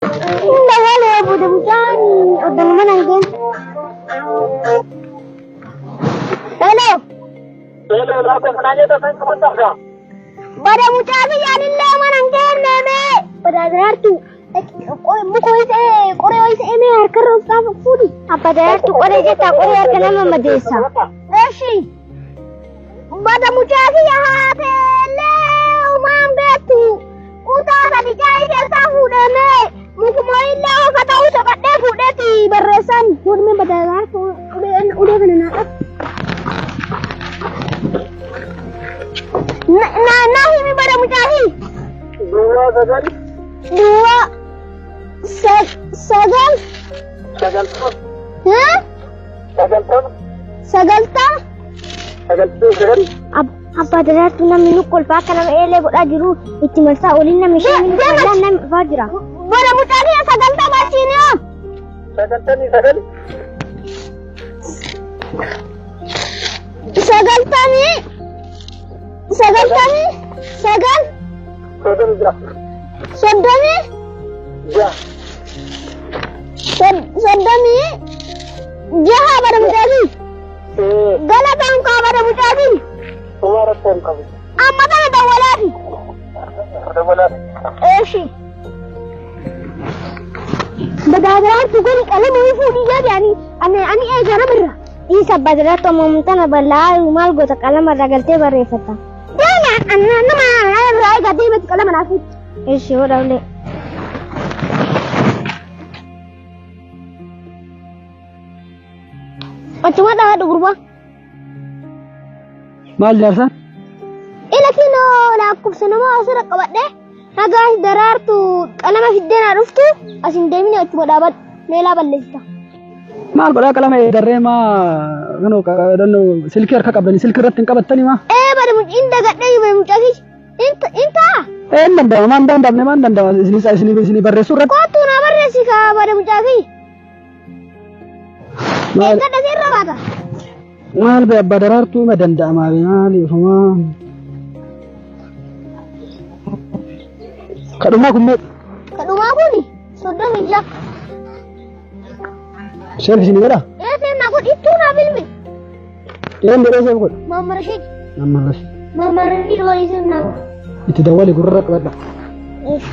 لا ولا يا ابو دمجاني قدام من عندين. الو لا تفنانية تفنك من تحت بدا مجابي يعني الله من عندين نامي بدا درارتو بكويس ايه قريش ايه مي هركر وصاف فودي apa درارتو قريش تا قريش كلام مدرسة ماشي بدا مجابي يا هاتي وما بيتو وطاقة دجاي جلسة فودني مكمل الله فتاو سبتة فودتي برسان فود من بدا درارتو udah benar nah ini pada mucahi dua sagal hah sagal apa darat tu nam minu kolpa kana ele boda jiru ittimarsa olina misha minu kala nam fajra pada mucahi sagal ta bacina sagal tani Sodami ya Sodami jaha pada mujadi galatan ka pada mujadi तुम्हारा कौन कभी amma tana da waladi eshi badadara tukun kalamu fudi yani ani ay garamra isa badara to mumtana balla mal gota kalama ragalte barefata yana anna ma rai gadi bet kalama nafi eshi wadawle cuma dah ada gurba maal jaarsan lakino laakub sanama asira qabadhe nagas darartu qalama fiddena dhuftu asin deemine achuma dhaabad meelaa balleessita maal godhaa qalama darreema kanu danno silkii harka qabdanii silkii irratti hin qabattanii maa bada inda gadhee bada mucafi inta maan dandamne maan dandama isinii barreessuu irratti kootu na barreessi ka bada mucafi gadha sirra baata maal be abbaa daraartuu ma danda'amaa maaliifuma kadhumaa kun meeqa kadhumaa kuni 36 sheef isinii godha seenna kun ittuu na bilbil dheen jedhee sheef godha mamarashid nammarrash mamarashid waliin seenna itti dawwali gurra qabadha Ish.